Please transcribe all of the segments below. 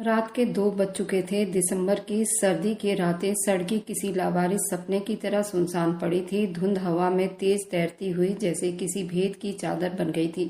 रात के 2 बज चुके थे। दिसंबर की सर्दी की रातें सड़कें किसी लावारिस सपने की तरह सुनसान पड़ी थी। धुंध हवा में तेज तैरती हुई जैसे किसी भेद की चादर बन गई थी।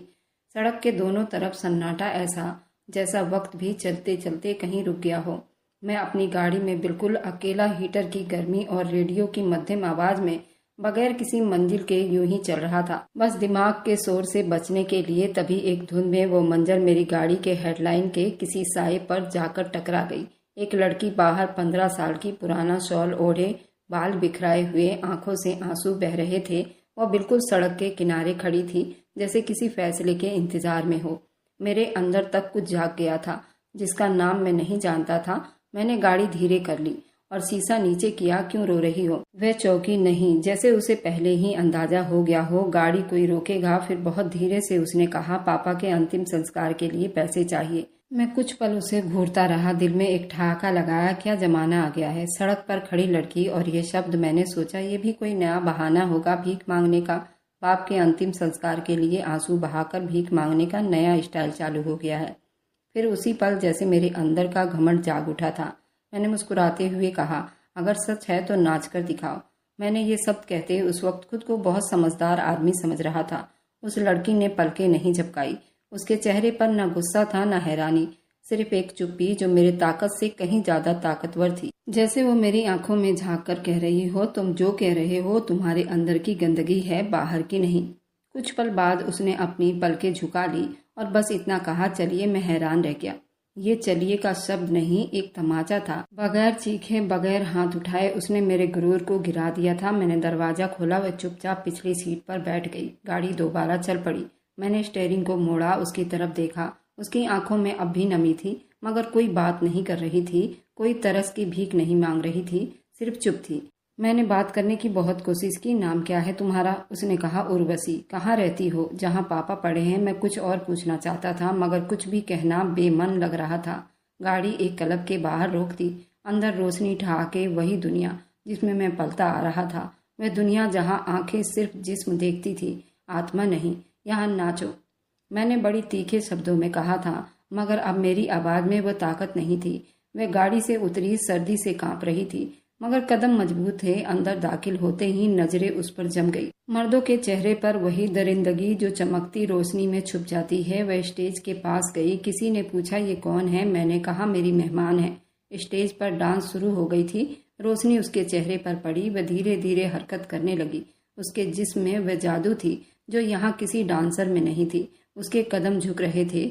सड़क के दोनों तरफ सन्नाटा, ऐसा जैसा वक्त भी चलते चलते कहीं रुक गया हो। मैं अपनी गाड़ी में बिल्कुल अकेला, हीटर की गर्मी और रेडियो की मध्यम आवाज में बगैर किसी मंजिल के यूं ही चल रहा था, बस दिमाग के शोर से बचने के लिए। तभी एक धुंध में वो मंजर मेरी गाड़ी के हेडलाइन के किसी साए पर जाकर टकरा गई। एक लड़की बाहर, 15 साल की, पुराना शॉल ओढ़े, बाल बिखराए हुए, आंखों से आंसू बह रहे थे। वह बिल्कुल सड़क के किनारे खड़ी थी, जैसे किसी फैसले के इंतजार में हो। मेरे अंदर तक कुछ जाग गया था, जिसका नाम मैं नहीं जानता था। मैंने गाड़ी धीरे कर ली और शीशा नीचे किया। क्यों रो रही हो? वह चौंकी नहीं, जैसे उसे पहले ही अंदाजा हो गया हो गाड़ी कोई रोकेगा। फिर बहुत धीरे से उसने कहा, पापा के अंतिम संस्कार के लिए पैसे चाहिए। मैं कुछ पल उसे घूरता रहा, दिल में एक ठहाका लगाया, क्या जमाना आ गया है। सड़क पर खड़ी लड़की और ये शब्द। मैंने सोचा ये भी कोई नया बहाना होगा भीख मांगने का। बाप के अंतिम संस्कार के लिए आंसू बहाकर भीख मांगने का नया स्टाइल चालू हो गया है। फिर उसी पल जैसे मेरे अंदर का घमंड जाग उठा था। मैंने मुस्कुराते हुए कहा, अगर सच है तो नाच कर दिखाओ। मैंने ये सब कहते उस वक्त खुद को बहुत समझदार आदमी समझ रहा था। उस लड़की ने पलकें नहीं झपकाई। उसके चेहरे पर न गुस्सा था न हैरानी, सिर्फ एक चुप्पी जो मेरी ताकत से कहीं ज्यादा ताकतवर थी। जैसे वो मेरी आंखों में झांक कर कह रही हो, तुम जो कह रहे हो तुम्हारे अंदर की गंदगी है, बाहर की नहीं। कुछ पल बाद उसने अपनी पलकें झुका ली और बस इतना कहा, चलिए। मैं हैरान रह गया। ये चलिए का शब्द नहीं, एक तमाचा था। बगैर चीखे, बगैर हाथ उठाए उसने मेरे गुरूर को गिरा दिया था। मैंने दरवाजा खोला, वह चुपचाप पिछली सीट पर बैठ गई। गाड़ी दोबारा चल पड़ी। मैंने स्टीयरिंग को मोड़ा, उसकी तरफ देखा। उसकी आंखों में अब भी नमी थी, मगर कोई बात नहीं कर रही थी, कोई तरस की भीख नहीं मांग रही थी, सिर्फ चुप थी। मैंने बात करने की बहुत कोशिश की। नाम क्या है तुम्हारा? उसने कहा, उर्वशी। कहाँ रहती हो? जहाँ पापा पड़े हैं। मैं कुछ और पूछना चाहता था, मगर कुछ भी कहना बेमन लग रहा था। गाड़ी एक क्लब के बाहर रोक दी। अंदर रोशनी ठहाके, वही दुनिया जिसमें मैं पलता आ रहा था। वह दुनिया जहाँ आंखें सिर्फ जिस्म देखती थी, आत्मा नहीं। यहाँ नाचो, मैंने बड़ी तीखे शब्दों में कहा था, मगर अब मेरी आवाज में वह ताकत नहीं थी। वह गाड़ी से उतरी, सर्दी से कांप रही थी, मगर कदम मजबूत थे। अंदर दाखिल होते ही नजरें उस पर जम गई। मर्दों के चेहरे पर वही दरिंदगी जो चमकती रोशनी में छुप जाती है। वह स्टेज के पास गई। किसी ने पूछा, ये कौन है? मैंने कहा, मेरी मेहमान है। स्टेज पर डांस शुरू हो गई थी। रोशनी उसके चेहरे पर पड़ी। वह धीरे धीरे हरकत करने लगी। उसके जिस्म में वह जादू थी जो यहाँ किसी डांसर में नहीं थी। उसके कदम झुक रहे थे,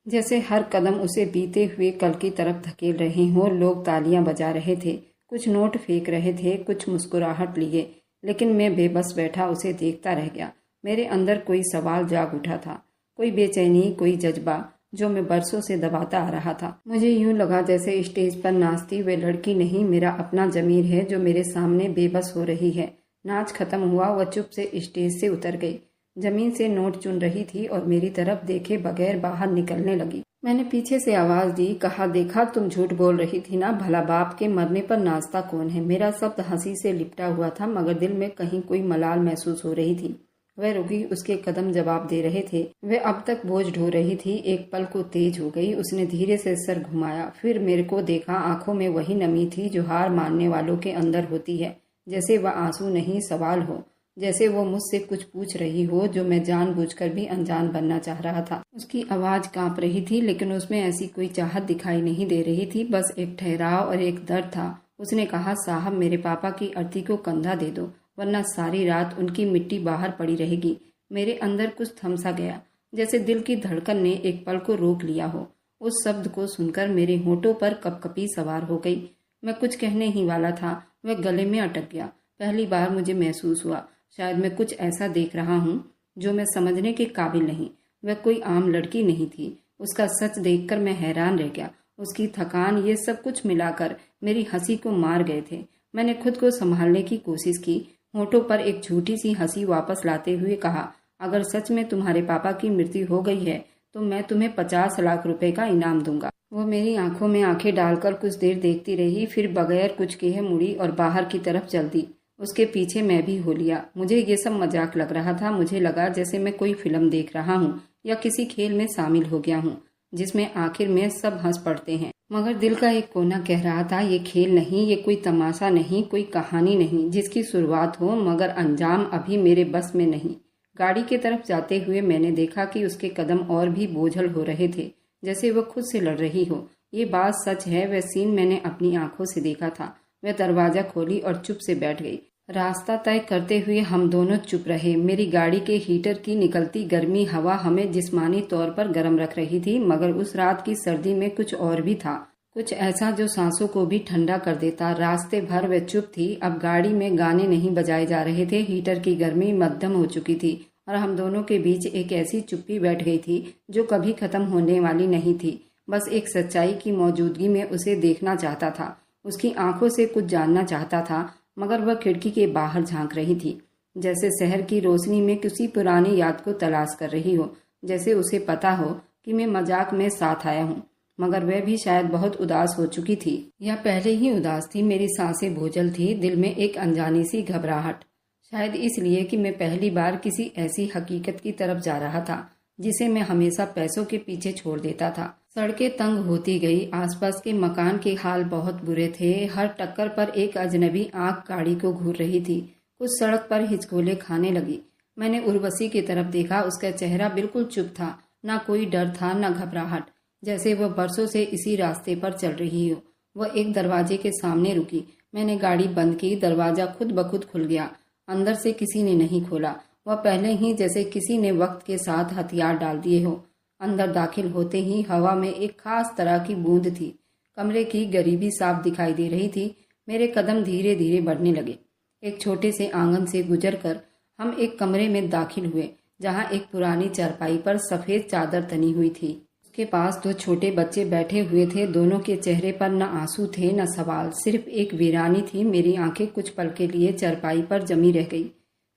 जैसे हर कदम उसे बीते हुए कल की तरफ धकेल रहे हों। लोग तालियां बजा रहे थे, कुछ नोट फेंक रहे थे, कुछ मुस्कुराहट लिए, लेकिन मैं बेबस बैठा उसे देखता रह गया। मेरे अंदर कोई सवाल जाग उठा था, कोई बेचैनी, कोई जज्बा जो मैं बरसों से दबाता आ रहा था। मुझे यूं लगा जैसे स्टेज पर नाचती वे लड़की नहीं, मेरा अपना जमीर है जो मेरे सामने बेबस हो रही है। नाच खत्म हुआ, वह चुप से स्टेज से उतर गई। जमीन से नोट चुन रही थी और मेरी तरफ देखे बगैर बाहर निकलने लगी। मैंने पीछे से आवाज दी, कहा, देखा तुम झूठ बोल रही थी ना। भला बाप के मरने पर नाचता कौन है? मेरा शब्द हंसी से लिपटा हुआ था, मगर दिल में कहीं कोई मलाल महसूस हो रही थी। वह रुकी, उसके कदम जवाब दे रहे थे। वह अब तक बोझ ढो रही थी। एक पल को तेज हो गई। उसने धीरे से सर घुमाया, फिर मेरे को देखा। आंखों में वही नमी थी जो हार मानने वालों के अंदर होती है। जैसे वह आंसू नहीं, सवाल हो। जैसे वो मुझसे कुछ पूछ रही हो जो मैं जानबूझकर भी अनजान बनना चाह रहा था। उसकी आवाज कांप रही थी, लेकिन उसमें ऐसी कोई चाहत दिखाई नहीं दे रही थी, बस एक ठहराव और एक दर्द था। उसने कहा, साहब, मेरे पापा की अर्थी को कंधा दे दो, वरना सारी रात उनकी मिट्टी बाहर पड़ी रहेगी। मेरे अंदर कुछ थम सा गया, जैसे दिल की धड़कन ने एक पल को रोक लिया हो। उस शब्द को सुनकर मेरे होठों पर कपकपी सवार हो गई। मैं कुछ कहने ही वाला था, वह गले में अटक गया। पहली बार मुझे महसूस हुआ शायद मैं कुछ ऐसा देख रहा हूँ जो मैं समझने के काबिल नहीं। वह कोई आम लड़की नहीं थी। उसका सच देखकर मैं हैरान रह गया। उसकी थकान, ये सब कुछ मिलाकर मेरी हंसी को मार गए थे। मैंने खुद को संभालने की कोशिश की, होठों पर एक झूठी सी हंसी वापस लाते हुए कहा, अगर सच में तुम्हारे पापा की मृत्यु हो गई है तो मैं तुम्हें 50 लाख रुपए का इनाम दूंगा। वो मेरी आंखों में आंखें डालकर कुछ देर देखती रही, फिर बगैर कुछ कहे मुड़ी और बाहर की तरफ चल दी। उसके पीछे मैं भी हो लिया। मुझे ये सब मजाक लग रहा था। मुझे लगा जैसे मैं कोई फिल्म देख रहा हूँ या किसी खेल में शामिल हो गया हूँ। जिसमें आखिर में सब हंस पड़ते हैं। मगर दिल का एक कोना कह रहा था, ये खेल नहीं, ये कोई तमाशा नहीं, कोई कहानी नहीं जिसकी शुरुआत हो मगर अंजाम अभी मेरे बस में नहीं। गाड़ी की तरफ जाते हुए मैंने देखा कि उसके कदम और भी बोझल हो रहे थे, जैसे वह खुद से लड़ रही हो। ये बात सच है, वह सीन मैंने अपनी आंखों से देखा था। वह दरवाजा खोली और चुप से बैठ गई। रास्ता तय करते हुए हम दोनों चुप रहे। मेरी गाड़ी के हीटर की निकलती गर्मी हवा हमें जिस्मानी तौर पर गर्म रख रही थी, मगर उस रात की सर्दी में कुछ और भी था, कुछ ऐसा जो सांसों को भी ठंडा कर देता। रास्ते भर वह चुप थी। अब गाड़ी में गाने नहीं बजाए जा रहे थे। हीटर की गर्मी मध्यम हो चुकी थी और हम दोनों के बीच एक ऐसी चुप्पी बैठ गई थी जो कभी खत्म होने वाली नहीं थी। बस एक सच्चाई की मौजूदगी में उसे देखना चाहता था, उसकी आंखों से कुछ जानना चाहता था। मगर वह खिड़की के बाहर झांक रही थी, जैसे शहर की रोशनी में किसी पुरानी याद को तलाश कर रही हो, जैसे उसे पता हो कि मैं मजाक में साथ आया हूँ। मगर वह भी शायद बहुत उदास हो चुकी थी, या पहले ही उदास थी। मेरी सांसें बोझल थी, दिल में एक अनजानी सी घबराहट, शायद इसलिए कि मैं पहली बार किसी ऐसी हकीकत की तरफ जा रहा था जिसे मैं हमेशा पैसों के पीछे छोड़ देता था। सड़कें तंग होती गई। आसपास के मकान के हाल बहुत बुरे थे। हर टक्कर पर एक अजनबी आंख गाड़ी को घूर रही थी। कुछ सड़क पर हिचकोले खाने लगी। मैंने उर्वशी की तरफ देखा। उसका चेहरा बिल्कुल चुप था, ना कोई डर था न घबराहट, जैसे वह बरसों से इसी रास्ते पर चल रही हो। वह एक दरवाजे के सामने रुकी। मैंने गाड़ी बंद की। दरवाजा खुद ब खुद खुल गया। अंदर से किसी ने नहीं खोला। वह पहले ही जैसे किसी ने वक्त के साथ हथियार डाल दिए हो। अंदर दाखिल होते ही हवा में एक खास तरह की बूंद थी। कमरे की गरीबी साफ दिखाई दे रही थी। मेरे कदम धीरे धीरे बढ़ने लगे। एक छोटे से आंगन से गुजरकर हम एक कमरे में दाखिल हुए, जहां एक पुरानी चारपाई पर सफेद चादर तनी हुई थी। उसके पास दो छोटे बच्चे बैठे हुए थे। दोनों के चेहरे पर न आंसू थे न सवाल, सिर्फ एक वीरानी थी। मेरी आंखें कुछ पल के लिए चारपाई पर जमी रह गई।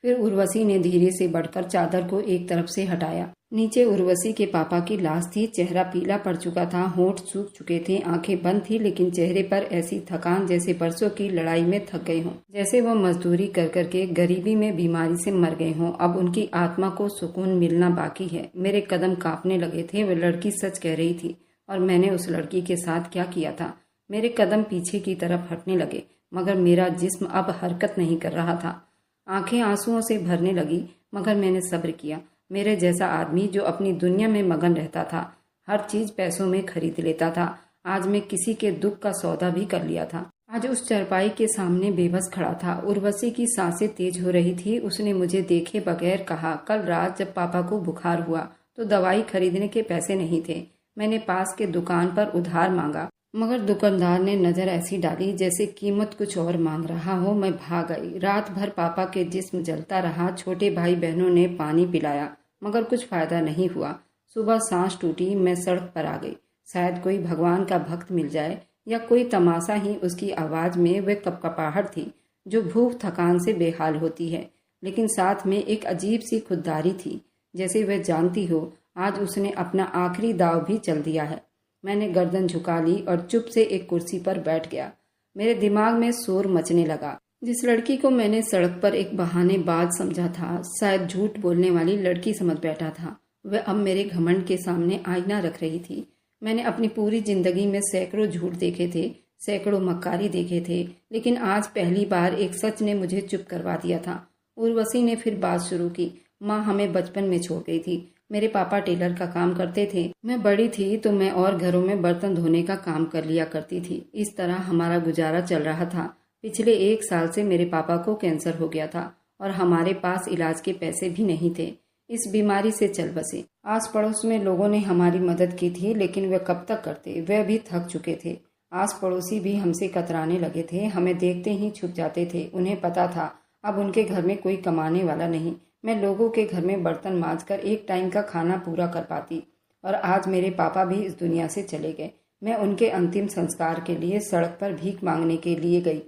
फिर उर्वशी ने धीरे से बढ़कर चादर को एक तरफ से हटाया। नीचे उर्वशी के पापा की लाश थी। चेहरा पीला पड़ चुका था, होंठ सूख चुके थे, आंखें बंद थी, लेकिन चेहरे पर ऐसी थकान जैसे बरसों की लड़ाई में थक गए हों, जैसे वो मजदूरी कर करके गरीबी में बीमारी से मर गए हों। अब उनकी आत्मा को सुकून मिलना बाकी है। मेरे कदम कांपने लगे थे। वह लड़की सच कह रही थी, और मैंने उस लड़की के साथ क्या किया था। मेरे कदम पीछे की तरफ हटने लगे, मगर मेरा जिस्म अब हरकत नहीं कर रहा था। आंखें आंसुओं से भरने लगी, मगर मैंने सब्र किया। मेरे जैसा आदमी जो अपनी दुनिया में मगन रहता था, हर चीज पैसों में खरीद लेता था, आज मैं किसी के दुख का सौदा भी कर लिया था। आज उस चारपाई के सामने बेबस खड़ा था। उर्वशी की सांसें तेज हो रही थी। उसने मुझे देखे बगैर कहा, कल रात जब पापा को बुखार हुआ तो दवाई खरीदने के पैसे नहीं थे। मैंने पास के दुकान पर उधार मांगा, मगर दुकानदार ने नजर ऐसी डाली जैसे कीमत कुछ और मांग रहा हो। मैं भाग आई। रात भर पापा के जिस्म जलता रहा। छोटे भाई बहनों ने पानी पिलाया, मगर कुछ फायदा नहीं हुआ। सुबह सांस टूटी। मैं सड़क पर आ गई। शायद कोई भगवान का भक्त मिल जाए, या कोई तमाशा ही। उसकी आवाज में वह कपकपाहट थी जो भूख थकान से बेहाल होती है, लेकिन साथ में एक अजीब सी खुददारी थी, जैसे वह जानती हो आज उसने अपना आखिरी दाव भी चल दिया है। मैंने गर्दन झुका ली और चुप से एक कुर्सी पर बैठ गया। मेरे दिमाग में शोर मचने लगा। जिस लड़की को मैंने सड़क पर एक बहानेबाज समझा था, शायद झूठ बोलने वाली लड़की समझ बैठा था, वह अब मेरे घमंड के सामने आईना रख रही थी। मैंने अपनी पूरी जिंदगी में सैकड़ों झूठ देखे थे, सैकड़ों मक्कारी देखे थे, लेकिन आज पहली बार एक सच ने मुझे चुप करवा दिया था। उर्वशी ने फिर बात शुरू की। माँ हमें बचपन में छोड़ गई थी। मेरे पापा टेलर का काम करते थे। मैं बड़ी थी तो मैं और घरों में बर्तन धोने का काम कर लिया करती थी। इस तरह हमारा गुजारा चल रहा था। पिछले 1 साल से मेरे पापा को कैंसर हो गया था और हमारे पास इलाज के पैसे भी नहीं थे। इस बीमारी से चल बसे। आस पड़ोस में लोगों ने हमारी मदद की थी, लेकिन वे कब तक करते, वे भी थक चुके थे। आस पड़ोसी भी हमसे कतराने लगे थे। हमें देखते ही छुप जाते थे। उन्हें पता था अब उनके घर में कोई कमाने वाला नहीं। मैं लोगों के घर में बर्तन मांजकर एक टाइम का खाना पूरा कर पाती। और आज मेरे पापा भी इस दुनिया से चले गए। मैं उनके अंतिम संस्कार के लिए सड़क पर भीख मांगने के लिए गई,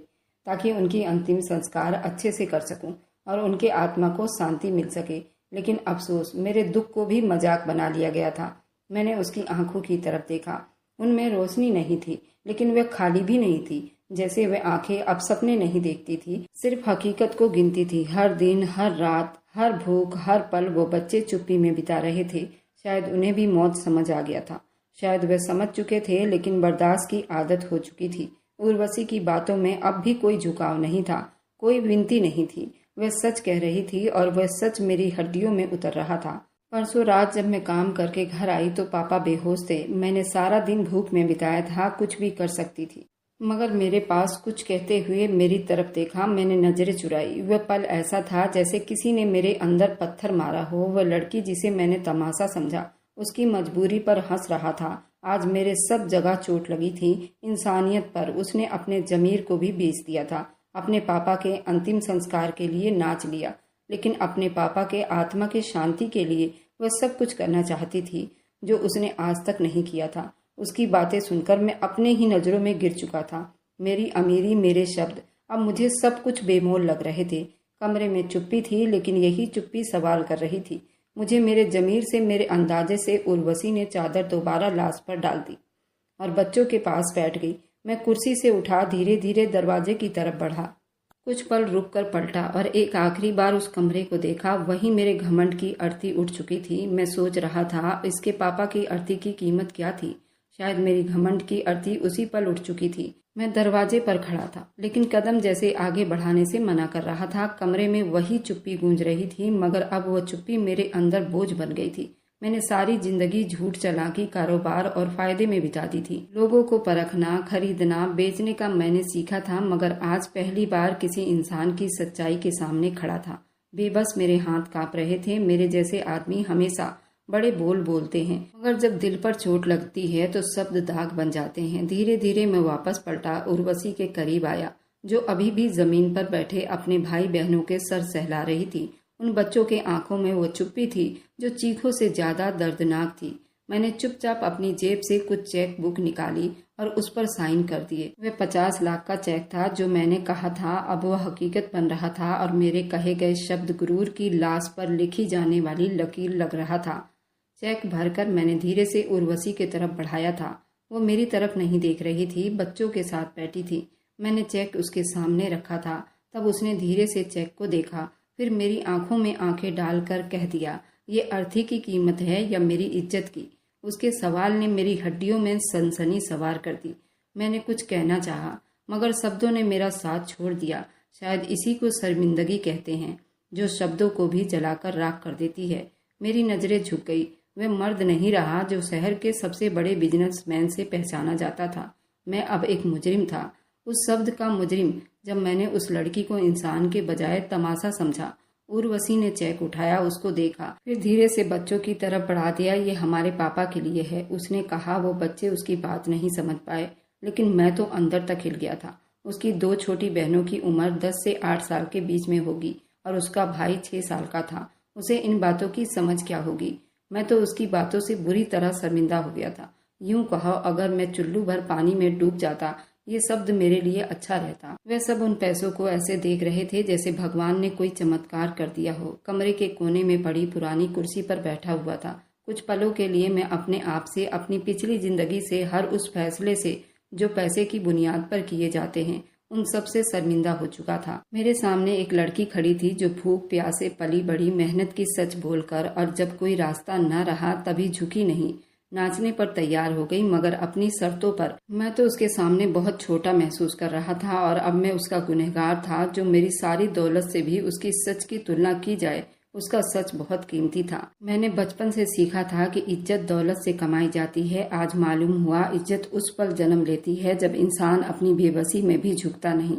ताकि उनकी अंतिम संस्कार अच्छे से कर सकूं और उनके आत्मा को शांति मिल सके। लेकिन अफसोस, मेरे दुख को भी मजाक बना लिया गया था। मैंने उसकी आंखों की तरफ देखा। उनमें रोशनी नहीं थी, लेकिन वह खाली भी नहीं थी। जैसे वह आंखें अब सपने नहीं देखती थी, सिर्फ हकीकत को गिनती थी। हर दिन, हर रात, हर भूख, हर पल वो बच्चे चुप्पी में बिता रहे थे। शायद उन्हें भी मौत समझ आ गया था। शायद वे समझ चुके थे, लेकिन बर्दाश्त की आदत हो चुकी थी। उर्वशी की बातों में अब भी कोई झुकाव नहीं था, कोई विनती नहीं थी। वह सच कह रही थी और वह सच मेरी हड्डियों में उतर रहा था। परसों रात जब मैं काम करके घर आई तो पापा बेहोश थे। मैंने सारा दिन भूख में बिताया था, कुछ भी कर सकती थी, मगर मेरे पास कुछ कहते हुए मेरी तरफ देखा। मैंने नजरें चुराई। वह पल ऐसा था जैसे किसी ने मेरे अंदर पत्थर मारा हो। वह लड़की जिसे मैंने तमाशा समझा, उसकी मजबूरी पर हंस रहा था। आज मेरे सब जगह चोट लगी थी, इंसानियत पर। उसने अपने जमीर को भी बेच दिया था। अपने पापा के अंतिम संस्कार के लिए नाच लिया, लेकिन अपने पापा के आत्मा के शांति के लिए वह सब कुछ करना चाहती थी जो उसने आज तक नहीं किया था। उसकी बातें सुनकर मैं अपने ही नज़रों में गिर चुका था। मेरी अमीरी, मेरे शब्द, अब मुझे सब कुछ बेमोल लग रहे थे। कमरे में चुप्पी थी, लेकिन यही चुप्पी सवाल कर रही थी मुझे। मेरे जमीर से, मेरे अंदाजे से उर्वशी ने चादर दोबारा लाश पर डाल दी और बच्चों के पास बैठ गई। मैं कुर्सी से उठा धीरे धीरे दरवाजे की तरफ बढ़ा। कुछ पल रुककर पलटा और एक आखिरी बार उस कमरे को देखा। वहीं मेरे घमंड की अर्थी उठ चुकी थी। मैं सोच रहा था, इसके पापा की अर्थी की कीमत क्या थी? शायद मेरी घमंड की अर्थी उसी पल उठ चुकी थी। मैं दरवाजे पर खड़ा था, लेकिन कदम जैसे आगे बढ़ाने से मना कर रहा था। कमरे में वही चुप्पी गूंज रही थी, मगर अब वह चुप्पी मेरे अंदर बोझ बन गई थी। मैंने सारी जिंदगी झूठ, चालाकी, कारोबार और फायदे में बिता दी थी। लोगों को परखना, खरीदना, बेचने का मैंने सीखा था, मगर आज पहली बार किसी इंसान की सच्चाई के सामने खड़ा था। बेबस मेरे हाथ कांप रहे थे। मेरे जैसे आदमी हमेशा बड़े बोल बोलते हैं, मगर जब दिल पर चोट लगती है तो शब्द दाग बन जाते हैं। धीरे धीरे मैं वापस पलटा, उर्वशी के करीब आया, जो अभी भी जमीन पर बैठे अपने भाई बहनों के सर सहला रही थी। उन बच्चों के आंखों में वो चुप्पी थी जो चीखों से ज्यादा दर्दनाक थी। मैंने चुपचाप अपनी जेब से कुछ चेक बुक निकाली और उस पर साइन कर दिए। वह 50 लाख का चेक था जो मैंने कहा था, अब वह हकीकत बन रहा था और मेरे कहे गए शब्द गुरूर की लाश पर लिखी जाने वाली लकीर लग रहा था। चेक भरकर मैंने धीरे से उर्वशी की तरफ बढ़ाया था। वो मेरी तरफ नहीं देख रही थी, बच्चों के साथ बैठी थी। मैंने चेक उसके सामने रखा था। तब उसने धीरे से चेक को देखा, फिर मेरी आंखों में आंखें डालकर कह दिया, ये अर्थी की कीमत है या मेरी इज्जत की? उसके सवाल ने मेरी हड्डियों में सनसनी सवार कर दी। मैंने कुछ कहना चाहा, मगर शब्दों ने मेरा साथ छोड़ दिया। शायद इसी को शर्मिंदगी कहते हैं, जो शब्दों को भी जलाकर राख कर देती है। मेरी नजरें झुक गई। वह मर्द नहीं रहा जो शहर के सबसे बड़े बिजनेसमैन से पहचाना जाता था। मैं अब एक मुजरिम था, उस शब्द का मुजरिम। जब मैंने उस लड़की को इंसान के बजाय तमाशा समझा। उर्वशी ने चेक उठाया, उसको देखा, फिर धीरे से बच्चों की तरफ बढ़ा दिया। ये हमारे पापा के लिए है, उसने कहा। वो बच्चे उसकी बात नहीं समझ पाए, लेकिन मैं तो अंदर तक हिल गया था। उसकी 2 छोटी बहनों की उम्र 10 से 8 साल के बीच में होगी और उसका भाई 6 साल का था। उसे इन बातों की समझ क्या होगी? मैं तो उसकी बातों से बुरी तरह शर्मिंदा हो गया था। यूं कहो, अगर मैं चुल्लू भर पानी में डूब जाता, ये शब्द मेरे लिए अच्छा रहता। वे सब उन पैसों को ऐसे देख रहे थे जैसे भगवान ने कोई चमत्कार कर दिया हो। कमरे के कोने में पड़ी पुरानी कुर्सी पर बैठा हुआ था। कुछ पलों के लिए मैं अपने आप से, अपनी पिछली जिंदगी से, हर उस फैसले से जो पैसे की बुनियाद पर किए जाते हैं, उन सब से शर्मिंदा हो चुका था। मेरे सामने एक लड़की खड़ी थी जो भूख प्यास से पली बड़ी, मेहनत की सच बोलकर, और जब कोई रास्ता न रहा तभी झुकी नहीं, नाचने पर तैयार हो गई, मगर अपनी शर्तों पर। मैं तो उसके सामने बहुत छोटा महसूस कर रहा था और अब मैं उसका गुनहगार था। जो मेरी सारी दौलत से भी उसकी सच की तुलना की जाए, उसका सच बहुत कीमती था। मैंने बचपन से सीखा था कि इज्जत दौलत से कमाई जाती है। आज मालूम हुआ, इज्जत उस पल जन्म लेती है जब इंसान अपनी बेबसी में भी झुकता नहीं,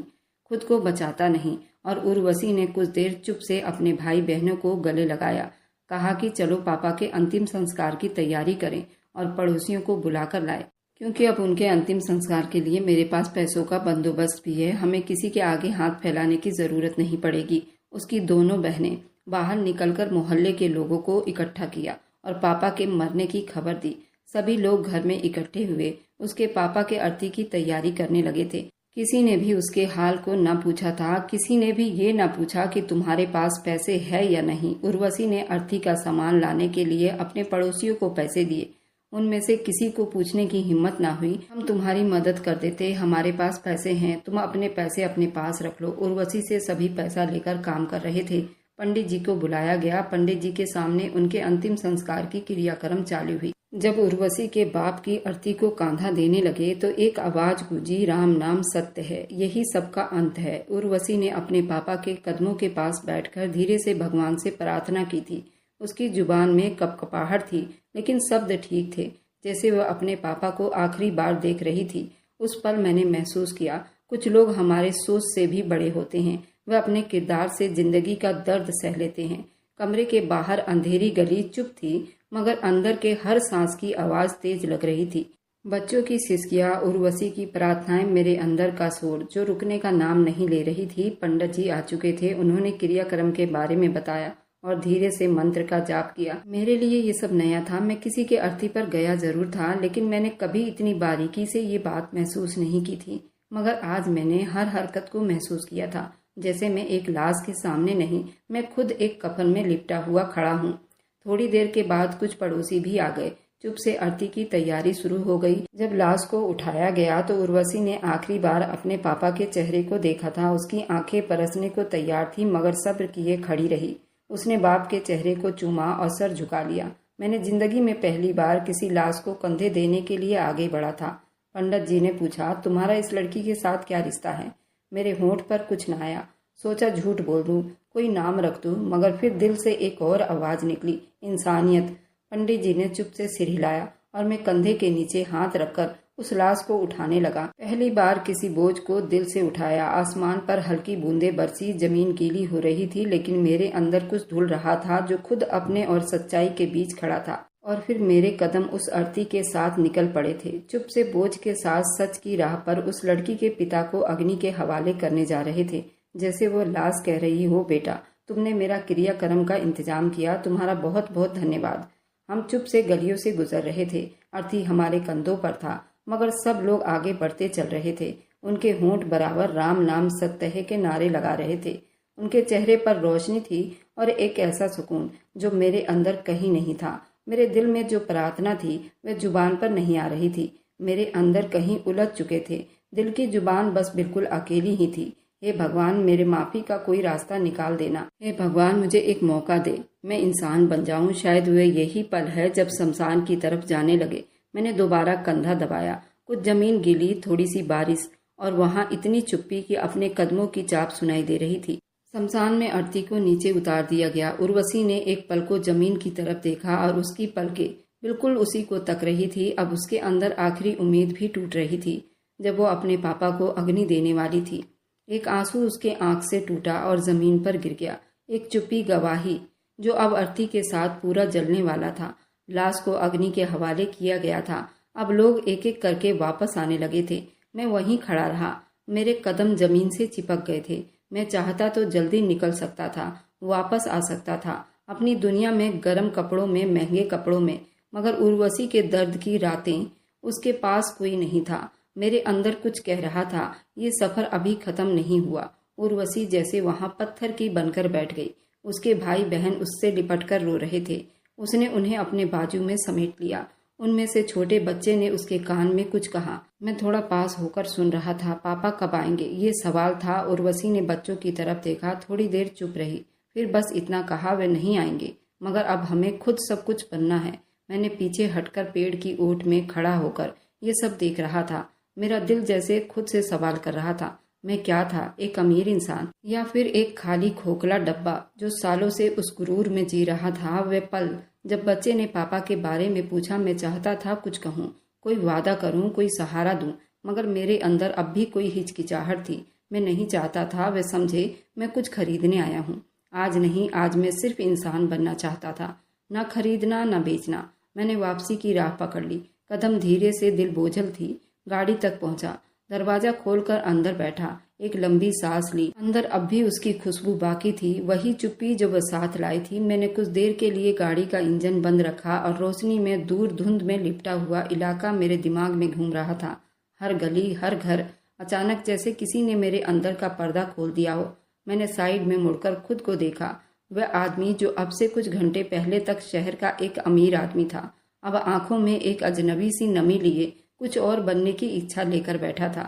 खुद को बचाता नहीं। और उर्वशी ने कुछ देर चुप से अपने भाई बहनों को गले लगाया, कहा कि चलो पापा के अंतिम संस्कार की तैयारी करें और पड़ोसियों को बुलाकर लाए, क्योंकि अब उनके अंतिम संस्कार के लिए मेरे पास पैसों का बंदोबस्त भी है। हमें किसी के आगे हाथ फैलाने की जरूरत नहीं पड़ेगी। उसकी दोनों बहनें बाहर निकलकर मोहल्ले के लोगों को इकट्ठा किया और पापा के मरने की खबर दी। सभी लोग घर में इकट्ठे हुए। उसके पापा के अर्थी की तैयारी करने लगे थे। किसी ने भी उसके हाल को न पूछा था। किसी ने भी ये न पूछा कि तुम्हारे पास पैसे है या नहीं। उर्वशी ने अर्थी का सामान लाने के लिए अपने पड़ोसियों को पैसे दिए। उनमें से किसी को पूछने की हिम्मत ना हुई, हम तुम्हारी मदद कर देते, हमारे पास पैसे हैं, तुम अपने पैसे अपने पास रख लो। उर्वशी से सभी पैसा लेकर काम कर रहे थे। पंडित जी को बुलाया गया। पंडित जी के सामने उनके अंतिम संस्कार की क्रियाक्रम चालू हुई। जब उर्वशी के बाप की अर्थी को कांधा देने लगे तो एक आवाज गूंजी, राम नाम सत्य है, यही सबका अंत है। उर्वशी ने अपने पापा के कदमों के पास बैठकर धीरे से भगवान से प्रार्थना की थी। उसकी जुबान में कपकपाहट थी, लेकिन शब्द ठीक थे, जैसे वह अपने पापा को आखिरी बार देख रही थी। उस पल मैंने महसूस किया, कुछ लोग हमारे सोच से भी बड़े होते हैं। वह अपने किरदार से जिंदगी का दर्द सह लेते हैं। कमरे के बाहर अंधेरी गली चुप थी, मगर अंदर के हर सांस की आवाज तेज लग रही थी। बच्चों की सिसकियां, उर्वशी की प्रार्थनाएं, मेरे अंदर का शोर जो रुकने का नाम नहीं ले रही थी। पंडित जी आ चुके थे। उन्होंने क्रियाक्रम के बारे में बताया और धीरे से मंत्र का जाप किया। मेरे लिए ये सब नया था। मैं किसी के अर्थी पर गया जरूर था, लेकिन मैंने कभी इतनी बारीकी से ये बात महसूस नहीं की थी। मगर आज मैंने हर हरकत को महसूस किया था, जैसे मैं एक लाश के सामने नहीं, मैं खुद एक कफन में लिपटा हुआ खड़ा हूँ। थोड़ी देर के बाद कुछ पड़ोसी भी आ गए। चुप से आरती की तैयारी शुरू हो गई। जब लाश को उठाया गया तो उर्वशी ने आखिरी बार अपने पापा के चेहरे को देखा था। उसकी आंखें बरसने को तैयार थी, मगर सब्र किए खड़ी रही। उसने बाप के चेहरे को चूमा और सर झुका लिया। मैंने जिंदगी में पहली बार किसी लाश को कंधे देने के लिए आगे बढ़ा था। पंडित जी ने पूछा, तुम्हारा इस लड़की के साथ क्या रिश्ता है? मेरे होंठ पर कुछ न आया। सोचा झूठ बोल दूं, कोई नाम रख दूं, मगर फिर दिल से एक और आवाज निकली, इंसानियत। पंडित जी ने चुप से सिर हिलाया और मैं कंधे के नीचे हाथ रखकर उस लाश को उठाने लगा। पहली बार किसी बोझ को दिल से उठाया। आसमान पर हल्की बूंदें बरसी, जमीन गीली हो रही थी, लेकिन मेरे अंदर कुछ धुल रहा था जो खुद अपने और सच्चाई के बीच खड़ा था। और फिर मेरे कदम उस अर्थी के साथ निकल पड़े थे, चुप से बोझ के साथ सच की राह पर उस लड़की के पिता को अग्नि के हवाले करने जा रहे थे। जैसे वो लाश कह रही हो, बेटा तुमने मेरा क्रियाक्रम का इंतजाम किया, तुम्हारा बहुत बहुत धन्यवाद। हम चुप से गलियों से गुजर रहे थे। अर्थी हमारे कंधों पर था, मगर सब लोग आगे बढ़ते चल रहे थे। उनके होंठ बराबर राम नाम सत्य है के नारे लगा रहे थे। उनके चेहरे पर रोशनी थी और एक ऐसा सुकून जो मेरे अंदर कहीं नहीं था। मेरे दिल में जो प्रार्थना थी वह जुबान पर नहीं आ रही थी। मेरे अंदर कहीं उलझ चुके थे। दिल की जुबान बस बिल्कुल अकेली ही थी। हे भगवान, मेरे माफी का कोई रास्ता निकाल देना। हे भगवान, मुझे एक मौका दे, मैं इंसान बन जाऊं। शायद वह यही पल है जब शमशान की तरफ जाने लगे। मैंने दोबारा कंधा दबाया। कुछ जमीन गीली, थोड़ी सी बारिश, और वहां इतनी चुप्पी कि अपने कदमों की चाप सुनाई दे रही थी। शमशान में अर्थी को नीचे उतार दिया गया। उर्वशी ने एक पल को जमीन की तरफ देखा और उसकी पलकें बिल्कुल उसी को तक रही थी। अब उसके अंदर आखिरी उम्मीद भी टूट रही थी। जब वो अपने पापा को अग्नि देने वाली थी, एक आंसू उसके आंख से टूटा और जमीन पर गिर गया। एक चुप्पी गवाही जो अब अर्थी के साथ पूरा जलने वाला था। लाश को अग्नि के हवाले किया गया था। अब लोग एक एक करके वापस आने लगे थे। मैं वहीं खड़ा रहा। मेरे कदम जमीन से चिपक गए थे। मैं चाहता तो जल्दी निकल सकता था, वापस आ सकता था अपनी दुनिया में, गर्म कपड़ों में, महंगे कपड़ों में, मगर उर्वशी के दर्द की रातें, उसके पास कोई नहीं था। मेरे अंदर कुछ कह रहा था, ये सफर अभी खत्म नहीं हुआ। उर्वशी जैसे वहां पत्थर की बनकर बैठ गई। उसके भाई बहन उससे लिपटकर रो रहे थे। उसने उन्हें अपने बाजू में समेट लिया। उनमें से छोटे बच्चे ने उसके कान में कुछ कहा। मैं थोड़ा पास होकर सुन रहा था। पापा कब आएंगे, ये सवाल था। उर्वशी ने बच्चों की तरफ देखा, थोड़ी देर चुप रही, फिर बस इतना कहा, वे नहीं आएंगे, मगर अब हमें खुद सब कुछ बनना है। मैंने पीछे हटकर पेड़ की ओट में खड़ा होकर ये सब देख रहा था। मेरा दिल जैसे खुद से सवाल कर रहा था, मैं क्या था, एक अमीर इंसान या फिर एक खाली खोखला डब्बा जो सालों से उस गुरूर में जी रहा था। वे पल जब बच्चे ने पापा के बारे में पूछा, मैं चाहता था कुछ कहूँ, कोई वादा करूँ, कोई सहारा दूँ, मगर मेरे अंदर अब भी कोई हिचकिचाहट थी। मैं नहीं चाहता था वे समझे मैं कुछ खरीदने आया हूँ। आज नहीं, आज मैं सिर्फ इंसान बनना चाहता था, ना खरीदना ना बेचना। मैंने वापसी की राह पकड़ ली। कदम धीरे से, दिल बोझल थी। गाड़ी तक पहुंचा, दरवाजा खोलकर अंदर बैठा, एक लंबी सांस ली। अंदर अब भी उसकी खुशबू बाकी थी, वही चुप्पी जो वह साथ लाई थी। मैंने कुछ देर के लिए गाड़ी का इंजन बंद रखा और रोशनी में दूर धुंध में लिपटा हुआ इलाका मेरे दिमाग में घूम रहा था। हर गली, हर घर, अचानक जैसे किसी ने मेरे अंदर का पर्दा खोल दिया हो। मैंने साइड में मुड़कर खुद को देखा। वह आदमी जो अब से कुछ घंटे पहले तक शहर का एक अमीर आदमी था, अब आंखों में एक अजनबी सी नमी लिए कुछ और बनने की इच्छा लेकर बैठा था।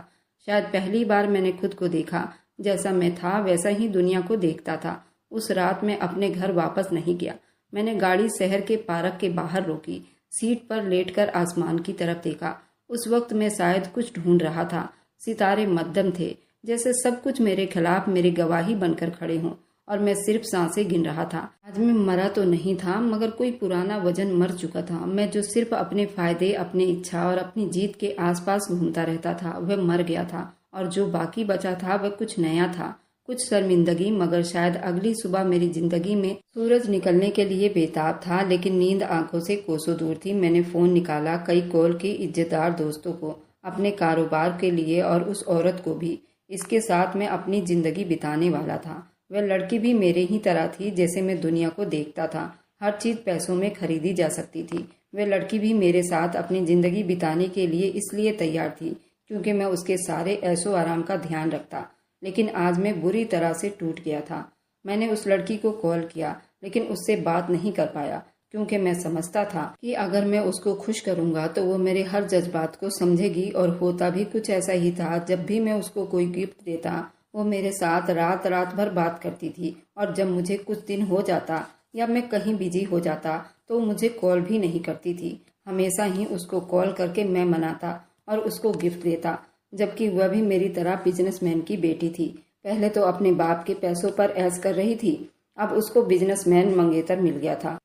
शायद पहली बार मैंने खुद को देखा। जैसा मैं था वैसा ही दुनिया को देखता था। उस रात मैं अपने घर वापस नहीं गया। मैंने गाड़ी शहर के पार्क के बाहर रोकी। सीट पर लेटकर आसमान की तरफ देखा। उस वक्त मैं शायद कुछ ढूंढ रहा था। सितारे मध्यम थे, जैसे सब कुछ मेरे खिलाफ मेरी गवाही बनकर खड़े हों, और मैं सिर्फ सांसें गिन रहा था। आज मैं मरा तो नहीं था, मगर कोई पुराना वजन मर चुका था। मैं जो सिर्फ अपने फायदे, अपनी इच्छा और अपनी जीत के आसपास घूमता रहता था, वह मर गया था, और जो बाकी बचा था वह कुछ नया था, कुछ शर्मिंदगी। मगर शायद अगली सुबह मेरी जिंदगी में सूरज निकलने के लिए बेताब था, लेकिन नींद आंखों से कोसों दूर थी। मैंने फोन निकाला, कई कॉल की इज्जतदार दोस्तों को, अपने कारोबार के लिए और उस औरत को भी। इसके साथ मैं अपनी जिंदगी बिताने वाला था। वह लड़की भी मेरे ही तरह थी जैसे मैं दुनिया को देखता था। हर चीज पैसों में खरीदी जा सकती थी। वह लड़की भी मेरे साथ अपनी जिंदगी बिताने के लिए इसलिए तैयार थी क्योंकि मैं उसके सारे ऐशो आराम का ध्यान रखता। लेकिन आज मैं बुरी तरह से टूट गया था। मैंने उस लड़की को कॉल किया, लेकिन उससे बात नहीं कर पाया, क्योंकि मैं समझता था कि अगर मैं उसको खुश करूंगा तो वो मेरे हर जज्बात को समझेगी। और होता भी कुछ ऐसा ही था। जब भी मैं उसको कोई गिफ्ट देता, वो मेरे साथ रात रात भर बात करती थी, और जब मुझे कुछ दिन हो जाता या मैं कहीं बिजी हो जाता तो मुझे कॉल भी नहीं करती थी। हमेशा ही उसको कॉल करके मैं मनाता और उसको गिफ्ट देता, जबकि वह भी मेरी तरह बिजनेसमैन की बेटी थी। पहले तो अपने बाप के पैसों पर ऐश कर रही थी, अब उसको बिजनेसमैन मंगेतर मिल गया था।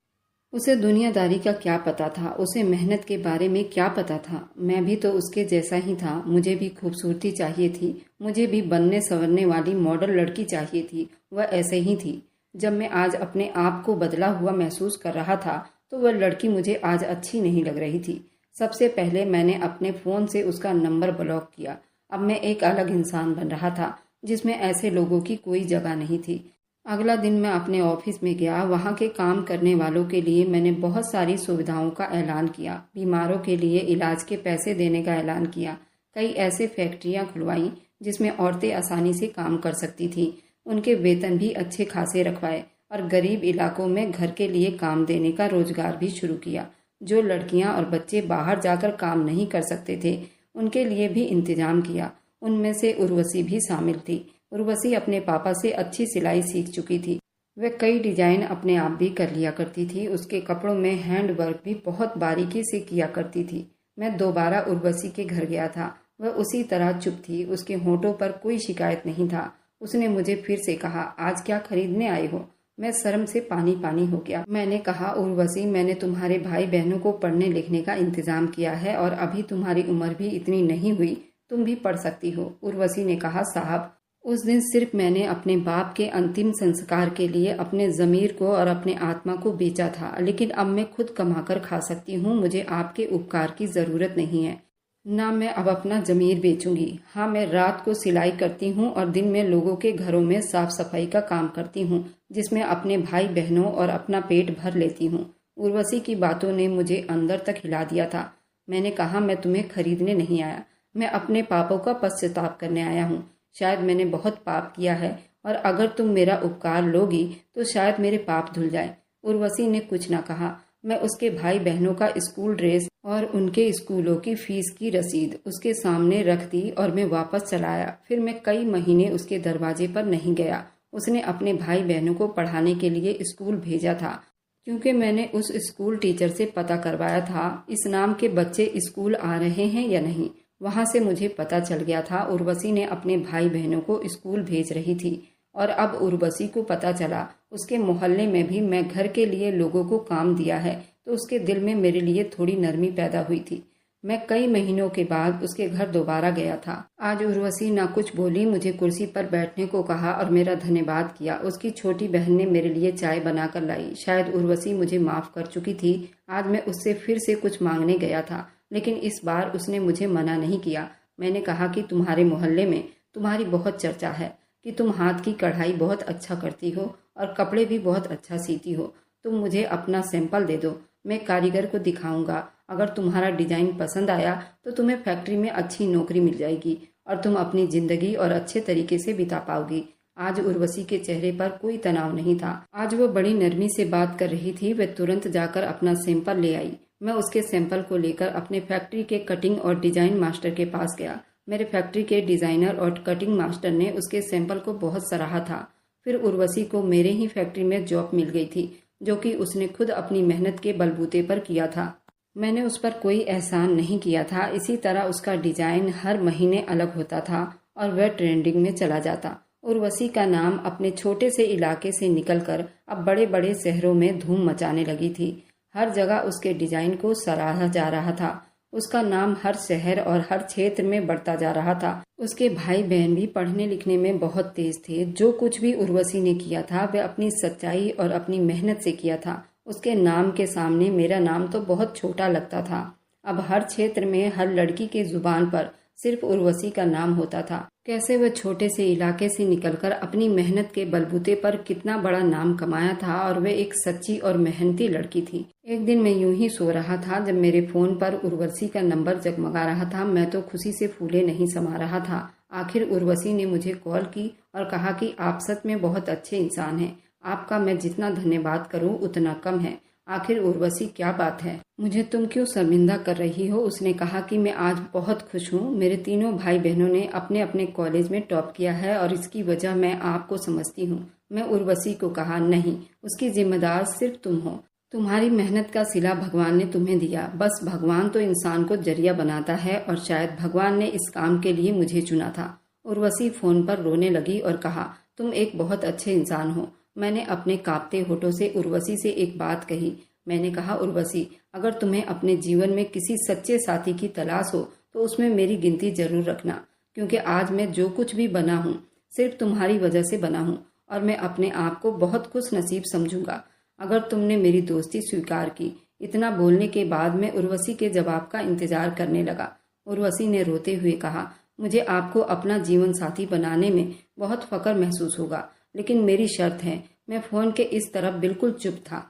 उसे दुनियादारी का क्या पता था, उसे मेहनत के बारे में क्या पता था। मैं भी तो उसके जैसा ही था। मुझे भी खूबसूरती चाहिए थी, मुझे भी बनने संवरने वाली मॉडल लड़की चाहिए थी। वह ऐसे ही थी। जब मैं आज अपने आप को बदला हुआ महसूस कर रहा था तो वह लड़की मुझे आज अच्छी नहीं लग रही थी। सबसे पहले मैंने अपने फ़ोन से उसका नंबर ब्लॉक किया। अब मैं एक अलग इंसान बन रहा था, जिसमें ऐसे लोगों की कोई जगह नहीं थी। अगला दिन मैं अपने ऑफिस में गया। वहाँ के काम करने वालों के लिए मैंने बहुत सारी सुविधाओं का ऐलान किया। बीमारों के लिए इलाज के पैसे देने का ऐलान किया। कई ऐसे फैक्ट्रियाँ खुलवाई जिसमें औरतें आसानी से काम कर सकती थीं। उनके वेतन भी अच्छे खासे रखवाए, और गरीब इलाकों में घर के लिए काम देने का रोजगार भी शुरू किया। जो लड़कियां और बच्चे बाहर जाकर काम नहीं कर सकते थे, उनके लिए भी इंतजाम किया। उनमें से उर्वशी भी शामिल थी। उर्वशी अपने पापा से अच्छी सिलाई सीख चुकी थी। वह कई डिजाइन अपने आप भी कर लिया करती थी। उसके कपड़ों में हैंड वर्क भी बहुत बारीकी से किया करती थी। मैं दोबारा उर्वशी के घर गया था। वह उसी तरह चुप थी। उसके होंठों पर कोई शिकायत नहीं था। उसने मुझे फिर से कहा, आज क्या खरीदने आए हो? मैं शर्म से पानी पानी हो गया। मैंने कहा, उर्वशी, मैंने तुम्हारे भाई बहनों को पढ़ने लिखने का इंतजाम किया है, और अभी तुम्हारी उम्र भी इतनी नहीं हुई, तुम भी पढ़ सकती हो। उर्वशी ने कहा, साहब, उस दिन सिर्फ मैंने अपने बाप के अंतिम संस्कार के लिए अपने ज़मीर को और अपने आत्मा को बेचा था, लेकिन अब मैं खुद कमाकर खा सकती हूँ। मुझे आपके उपकार की ज़रूरत नहीं है। ना मैं अब अपना ज़मीर बेचूंगी। हाँ, मैं रात को सिलाई करती हूँ और दिन में लोगों के घरों में साफ सफाई का काम करती हूँ, जिसमें अपने भाई बहनों और अपना पेट भर लेती हूँ। उर्वशी की बातों ने मुझे अंदर तक हिला दिया था। मैंने कहा, मैं तुम्हें खरीदने नहीं आया, मैं अपने पापों का पश्चाताप करने आया हूँ। शायद मैंने बहुत पाप किया है, और अगर तुम मेरा उपकार लोगी तो शायद मेरे पाप धुल जाए। उर्वशी ने कुछ न कहा। मैं उसके भाई बहनों का स्कूल ड्रेस और उनके स्कूलों की फीस की रसीद उसके सामने रख दी और मैं वापस चला आया। फिर मैं कई महीने उसके दरवाजे पर नहीं गया। उसने अपने भाई बहनों को पढ़ाने के लिए स्कूल भेजा था, क्योंकि मैंने उस स्कूल टीचर से पता करवाया था इस नाम के बच्चे स्कूल आ रहे हैं या नहीं। वहां से मुझे पता चल गया था उर्वशी ने अपने भाई बहनों को स्कूल भेज रही थी। और अब उर्वशी को पता चला उसके मोहल्ले में भी मैं घर के लिए लोगों को काम दिया है, तो उसके दिल में मेरे लिए थोड़ी नरमी पैदा हुई थी। मैं कई महीनों के बाद उसके घर दोबारा गया था। आज उर्वशी ना कुछ बोली, मुझे कुर्सी पर बैठने को कहा और मेरा धन्यवाद किया। उसकी छोटी बहन ने मेरे लिए चाय बनाकर लाई। शायद उर्वशी मुझे माफ कर चुकी थी। आज मैं उससे फिर से कुछ मांगने गया था, लेकिन इस बार उसने मुझे मना नहीं किया। मैंने कहा कि तुम्हारे मोहल्ले में तुम्हारी बहुत चर्चा है कि तुम हाथ की कढ़ाई बहुत अच्छा करती हो और कपड़े भी बहुत अच्छा सीती हो। तुम मुझे अपना सैंपल दे दो, मैं कारीगर को दिखाऊंगा। अगर तुम्हारा डिजाइन पसंद आया तो तुम्हें फैक्ट्री में अच्छी नौकरी मिल जाएगी और तुम अपनी जिंदगी और अच्छे तरीके से बिता पाओगी। आज उर्वशी के चेहरे पर कोई तनाव नहीं था। आज वो बड़ी नरमी से बात कर रही थी। वह तुरंत जाकर अपना सैंपल ले आई। मैं उसके सैंपल को लेकर अपने फैक्ट्री के कटिंग और डिजाइन मास्टर के पास गया। मेरे फैक्ट्री के डिजाइनर और कटिंग मास्टर ने उसके सैंपल को बहुत सराहा था। फिर उर्वशी को मेरे ही फैक्ट्री में जॉब मिल गई थी, जो कि उसने खुद अपनी मेहनत के बलबूते पर किया था। मैंने उस पर कोई एहसान नहीं किया था। इसी तरह उसका डिजाइन हर महीने अलग होता था और वह ट्रेंडिंग में चला जाता। उर्वशी का नाम अपने छोटे से इलाके से निकलकर अब बड़े बड़े शहरों में धूम मचाने लगी थी। हर जगह उसके डिजाइन को सराहा जा रहा था। उसका नाम हर शहर और हर क्षेत्र में बढ़ता जा रहा था। उसके भाई बहन भी पढ़ने लिखने में बहुत तेज थे। जो कुछ भी उर्वशी ने किया था वह अपनी सच्चाई और अपनी मेहनत से किया था। उसके नाम के सामने मेरा नाम तो बहुत छोटा लगता था। अब हर क्षेत्र में हर लड़की के जुबान पर सिर्फ उर्वशी का नाम होता था। कैसे वह छोटे से इलाके से निकलकर अपनी मेहनत के बलबूते पर कितना बड़ा नाम कमाया था और वह एक सच्ची और मेहनती लड़की थी। एक दिन मैं यूं ही सो रहा था जब मेरे फोन पर उर्वशी का नंबर जगमगा रहा था। मैं तो खुशी से फूले नहीं समा रहा था। आखिर उर्वशी ने मुझे कॉल की और कहा कि आप सच में बहुत अच्छे इंसान हैं। आपका मैं जितना धन्यवाद करूं उतना कम है। आखिर उर्वशी क्या बात है, मुझे तुम क्यों शर्मिंदा कर रही हो? उसने कहा कि मैं आज बहुत खुश हूँ। मेरे तीनों भाई बहनों ने अपने अपने कॉलेज में टॉप किया है और इसकी वजह मैं आपको समझती हूँ। मैं उर्वशी को कहा, नहीं, उसकी जिम्मेदार सिर्फ तुम हो। तुम्हारी मेहनत का सिला भगवान ने तुम्हें दिया। बस भगवान तो इंसान को जरिया बनाता है और शायद भगवान ने इस काम के लिए मुझे चुना था। उर्वशी फोन पर रोने लगी और कहा, तुम एक बहुत अच्छे इंसान हो। मैंने अपने कांपते होठों से उर्वशी से एक बात कही। मैंने कहा, उर्वशी, अगर तुम्हें अपने जीवन में किसी सच्चे साथी की तलाश हो तो उसमें मेरी गिनती जरूर रखना, क्योंकि आज मैं जो कुछ भी बना हूँ सिर्फ तुम्हारी वजह से बना हूँ और मैं अपने आप को बहुत खुश नसीब समझूंगा अगर तुमने मेरी दोस्ती स्वीकार की। इतना बोलने के बाद मैं उर्वशी के जवाब का इंतजार करने लगा। उर्वशी ने रोते हुए कहा, मुझे आपको अपना जीवन साथी बनाने में बहुत फख्र महसूस होगा, लेकिन मेरी शर्त है। मैं फोन के इस तरफ बिल्कुल चुप था।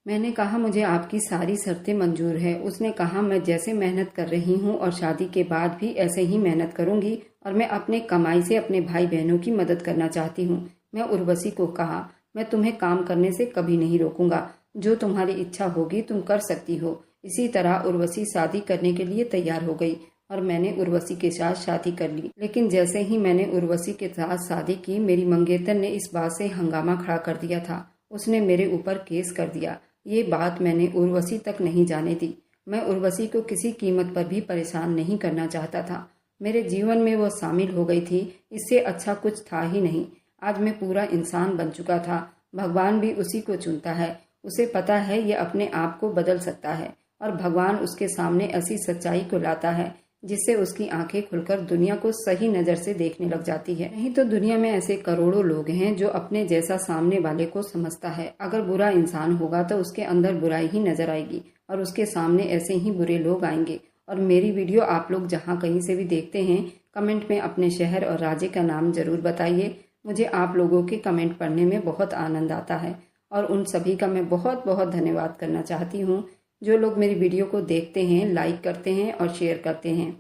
मैंने कहा, मुझे आपकी सारी शर्तें मंजूर है। उसने कहा, मैं जैसे मेहनत कर रही हूँ और शादी के बाद भी ऐसे ही मेहनत करूंगी और मैं अपने कमाई से अपने भाई बहनों की मदद करना चाहती हूँ। मैं उर्वशी को कहा, मैं तुम्हें काम करने से कभी नहीं रोकूंगा। जो तुम्हारी इच्छा होगी तुम कर सकती हो। इसी तरह उर्वशी शादी करने के लिए तैयार हो गई और मैंने उर्वशी के साथ शादी कर ली। लेकिन जैसे ही मैंने उर्वशी के साथ शादी की, मेरी मंगेतर ने इस बात से हंगामा खड़ा कर दिया था। उसने मेरे ऊपर केस कर दिया। ये बात मैंने उर्वशी तक नहीं जाने दी। मैं उर्वशी को किसी कीमत पर भी परेशान नहीं करना चाहता था। मेरे जीवन में वो शामिल हो गई थी, इससे अच्छा कुछ था ही नहीं। आज मैं पूरा इंसान बन चुका था। भगवान भी उसी को चुनता है। उसे पता है ये अपने आप को बदल सकता है और भगवान उसके सामने ऐसी सच्चाई को लाता है जिससे उसकी आंखें खुलकर दुनिया को सही नजर से देखने लग जाती है। नहीं तो दुनिया में ऐसे करोड़ों लोग हैं जो अपने जैसा सामने वाले को समझता है। अगर बुरा इंसान होगा तो उसके अंदर बुराई ही नजर आएगी और उसके सामने ऐसे ही बुरे लोग आएंगे। और मेरी वीडियो आप लोग जहाँ कहीं से भी देखते हैं, कमेंट में अपने शहर और राज्य का नाम जरूर बताइए। मुझे आप लोगों के कमेंट पढ़ने में बहुत आनंद आता है और उन सभी का मैं बहुत बहुत धन्यवाद करना चाहती हूँ जो लोग मेरी वीडियो को देखते हैं, लाइक करते हैं और शेयर करते हैं।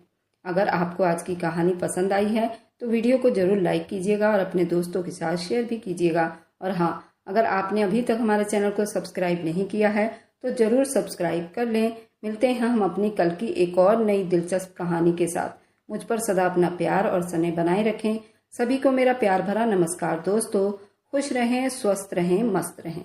अगर आपको आज की कहानी पसंद आई है तो वीडियो को जरूर लाइक कीजिएगा और अपने दोस्तों के साथ शेयर भी कीजिएगा। और हाँ, अगर आपने अभी तक हमारे चैनल को सब्सक्राइब नहीं किया है तो जरूर सब्सक्राइब कर लें। मिलते हैं हम अपनी कल की एक और नई दिलचस्प कहानी के साथ। मुझ पर सदा अपना प्यार और स्नेह बनाए रखें। सभी को मेरा प्यार भरा नमस्कार दोस्तों। खुश रहें, स्वस्थ रहें, मस्त रहें।